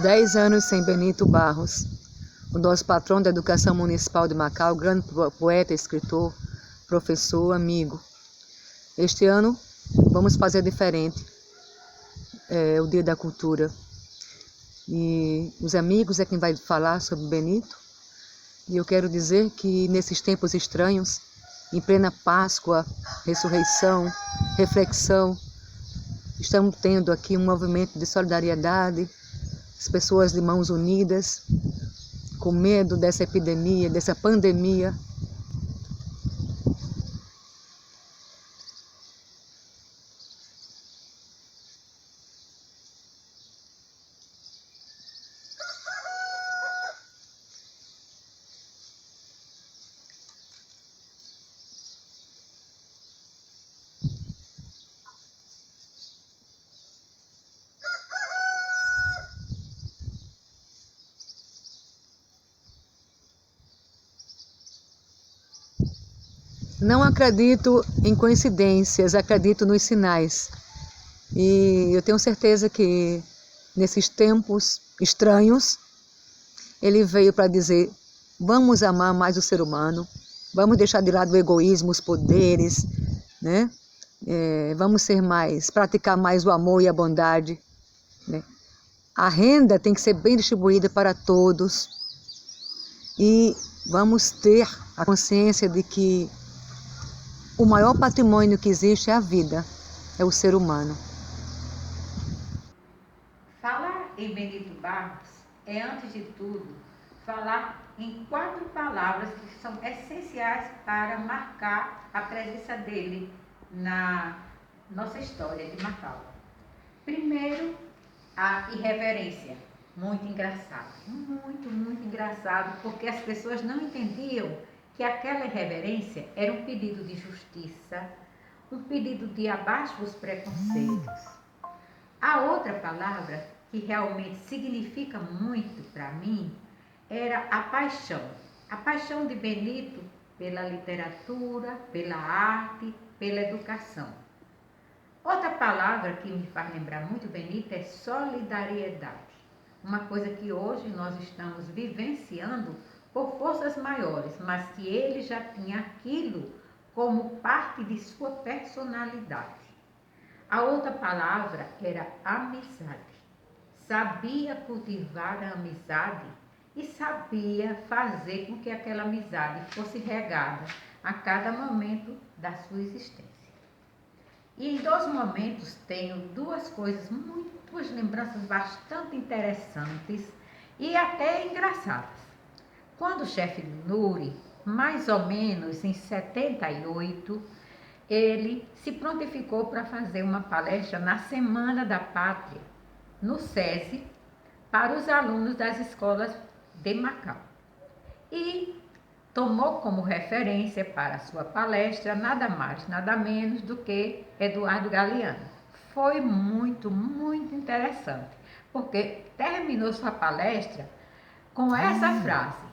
10 anos sem Benito Barros, o nosso patrão da educação municipal de Macau, grande poeta, escritor, professor, amigo. Este ano vamos fazer diferente, o Dia da Cultura. E os amigos é quem vai falar sobre Benito. E eu quero dizer que nesses tempos estranhos, em plena Páscoa, ressurreição, reflexão, estamos tendo aqui um movimento de solidariedade, as pessoas de mãos unidas, com medo dessa epidemia, dessa pandemia. Não acredito em coincidências, acredito nos sinais. E eu tenho certeza que nesses tempos estranhos, ele veio para dizer: vamos amar mais o ser humano, vamos deixar de lado o egoísmo, os poderes, né? Vamos ser mais, praticar mais o amor e a bondade, né? A renda tem que ser bem distribuída para todos e vamos ter a consciência de que o maior patrimônio que existe é a vida, é o ser humano. Falar em Benito Barros é, antes de tudo, falar em 4 palavras que são essenciais para marcar a presença dele na nossa história de Macau. Primeiro, a irreverência. Muito engraçado, muito engraçado, porque as pessoas não entendiam que aquela irreverência era um pedido de justiça, um pedido de abaixo os preconceitos. A outra palavra que realmente significa muito para mim era a paixão de Benito pela literatura, pela arte, pela educação. Outra palavra que me faz lembrar muito Benito é solidariedade, uma coisa que hoje nós estamos vivenciando por forças maiores, mas que ele já tinha aquilo como parte de sua personalidade. A outra palavra era amizade. Sabia cultivar a amizade e sabia fazer com que aquela amizade fosse regada a cada momento da sua existência. E em 2 momentos tenho 2 coisas, duas lembranças bastante interessantes e até engraçadas. Quando o chefe Nuri, mais ou menos em 78, ele se prontificou para fazer uma palestra na Semana da Pátria, no SESI, para os alunos das escolas de Macau. E tomou como referência para a sua palestra nada mais, nada menos do que Eduardo Galeano. Foi muito interessante, porque terminou sua palestra com essa frase,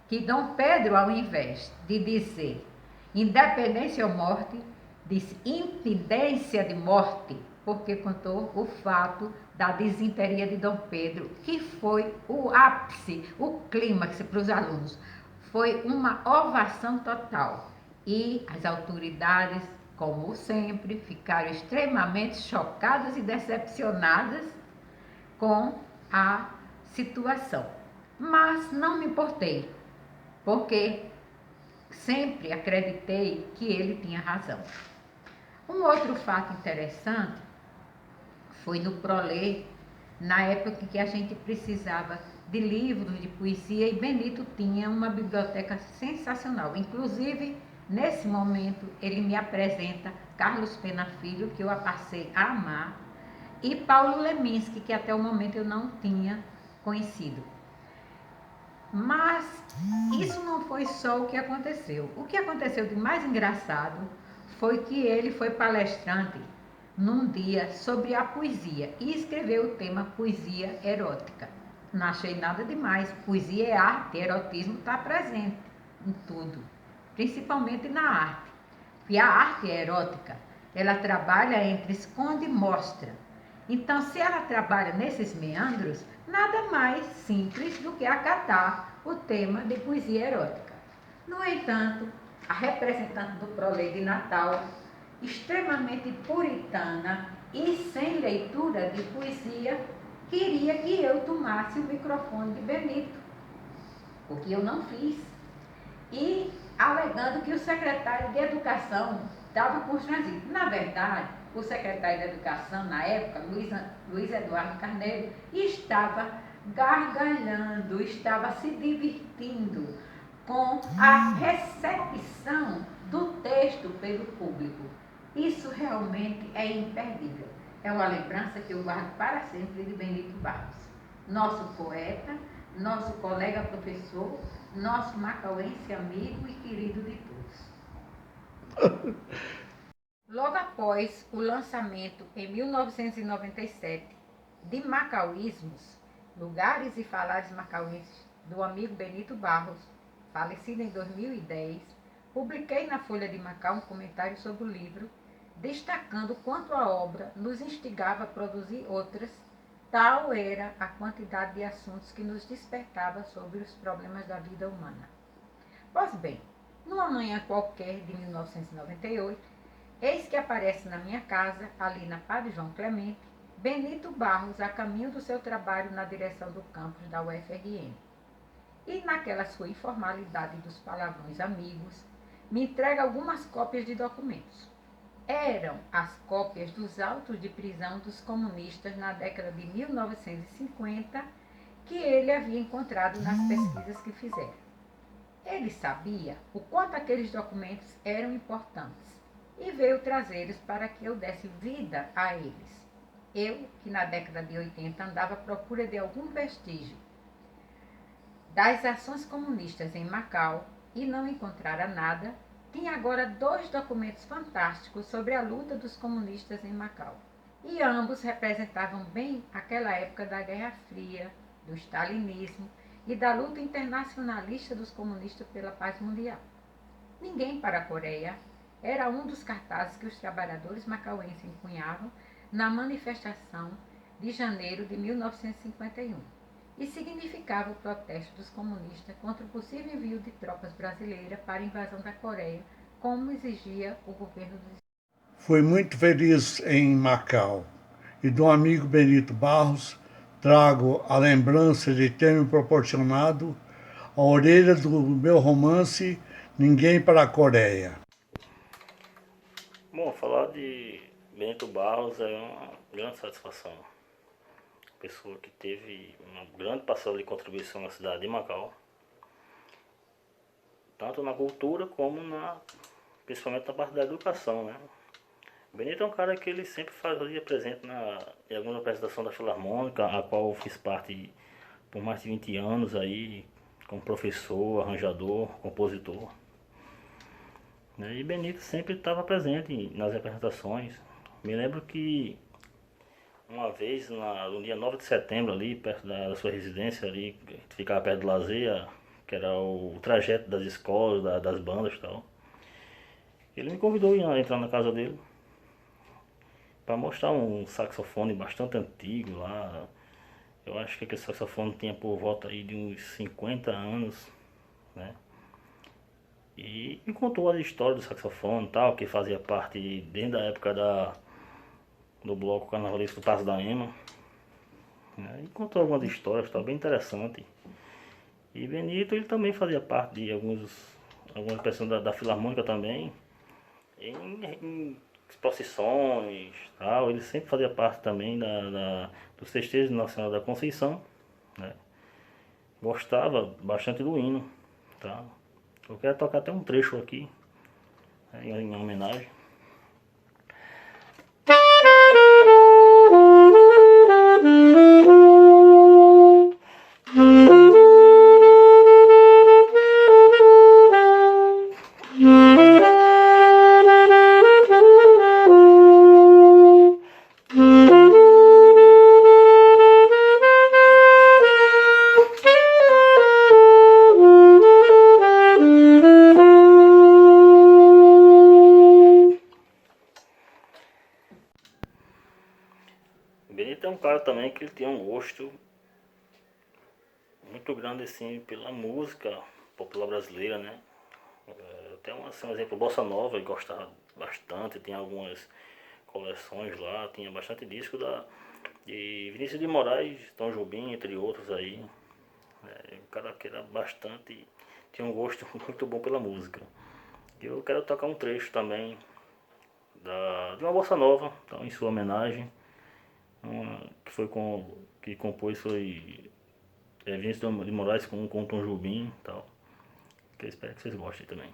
que Dom Pedro, ao invés de dizer independência ou morte, disse impedência de morte, porque contou o fato da desinteria de Dom Pedro, que foi o ápice, o clímax para os alunos. Foi uma ovação total e as autoridades, como sempre, ficaram extremamente chocadas e decepcionadas com a situação. Mas não me importei, porque sempre acreditei que ele tinha razão. Um outro fato interessante foi no Prolê, na época que a gente precisava de livros de poesia e Benito tinha uma biblioteca sensacional. Inclusive, nesse momento, ele me apresenta Carlos Pena Filho, que eu passei a amar, e Paulo Leminski, que até o momento eu não tinha conhecido. Mas isso não foi só o que aconteceu. O que aconteceu de mais engraçado foi que ele foi palestrante num dia sobre a poesia e escreveu o tema poesia erótica. Não achei nada demais. Poesia é arte, erotismo está presente em tudo, principalmente na arte. E a arte erótica, ela trabalha entre esconde e mostra. Então, se ela trabalha nesses meandros, nada mais simples do que acatar o tema de poesia erótica. No entanto, a representante do Prolê de Natal, extremamente puritana e sem leitura de poesia, queria que eu tomasse o microfone de Benito, o que eu não fiz, e alegando que o secretário de Educação estava constrangido. Na verdade, o secretário de Educação, na época, Luiz Eduardo Carneiro, estava gargalhando, estava se divertindo com a recepção do texto pelo público. Isso realmente é imperdível. É uma lembrança que eu guardo para sempre de Benito Barros, nosso poeta, nosso colega professor, nosso macauense amigo e querido de todos. Logo após o lançamento, em 1997, de Macauísmos, Lugares e Falares Macauenses, do amigo Benito Barros, falecido em 2010, publiquei na Folha de Macau um comentário sobre o livro, destacando quanto a obra nos instigava a produzir outras. Tal era a quantidade de assuntos que nos despertava sobre os problemas da vida humana. Pois bem, numa manhã qualquer de 1998, eis que aparece na minha casa, ali na Padre João Clemente, Benito Barros a caminho do seu trabalho na direção do campus da UFRN. E naquela sua informalidade dos palavrões amigos, me entrega algumas cópias de documentos. Eram as cópias dos autos de prisão dos comunistas na década de 1950 que ele havia encontrado nas pesquisas que fizera. Ele sabia o quanto aqueles documentos eram importantes e veio trazê-los para que eu desse vida a eles. Eu, que na década de 80 andava à procura de algum vestígio das ações comunistas em Macau e não encontrara nada, tinha agora 2 documentos fantásticos sobre a luta dos comunistas em Macau. E ambos representavam bem aquela época da Guerra Fria, do stalinismo e da luta internacionalista dos comunistas pela paz mundial. Ninguém para a Coreia era um dos cartazes que os trabalhadores macauenses empunhavam na manifestação de janeiro de 1951 e significava o protesto dos comunistas contra o possível envio de tropas brasileiras para a invasão da Coreia, como exigia o governo dos Estados Unidos. Fui muito feliz em Macau e do amigo Benito Barros trago a lembrança de ter me proporcionado a orelha do meu romance Ninguém para a Coreia. Bom, falar de Benito Barros é uma grande satisfação. Pessoa que teve uma grande parcela de contribuição na cidade de Macau, tanto na cultura como principalmente na parte da educação, né? Benito é um cara que ele sempre fazia presente em alguma apresentação da Filarmônica, a qual eu fiz parte por mais de 20 anos aí, como professor, arranjador, compositor. E Benito sempre estava presente nas apresentações. Me lembro que uma vez, no dia 9 de setembro, ali, perto da sua residência, ali, que ficava perto do Lazer, que era o trajeto das escolas, das bandas e tal, ele me convidou a entrar na casa dele para mostrar um saxofone bastante antigo lá. Eu acho que aquele saxofone tinha por volta aí de uns 50 anos, né? E me contou a história do saxofone e tal, que fazia parte desde a época do bloco carnavalesco do Passo da Ema. E contou algumas histórias, estava bem interessante. E Benito, ele também fazia parte de algumas pessoas da Filarmônica também, em exposições, tal. Ele sempre fazia parte também dos festejos Nacional da Conceição, né? Gostava bastante do hino, tá? Eu quero tocar até um trecho aqui, né, em homenagem. também que ele tinha um gosto muito grande assim pela música popular brasileira, né? Até assim, um exemplo, Bossa Nova, ele gostava bastante, tinha algumas coleções lá, tinha bastante disco de Vinícius de Moraes, Tom Jobim, entre outros aí. Um cara que era bastante, tinha um gosto muito bom pela música. E eu quero tocar um trecho também de uma Bossa Nova, então, em sua homenagem, que compôs foi Vinícius de Moraes com Tom Jobim e tal. Que eu espero que vocês gostem também.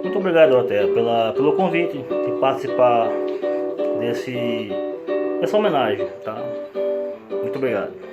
Muito obrigado, até pelo convite de participar dessa homenagem, tá? Muito obrigado.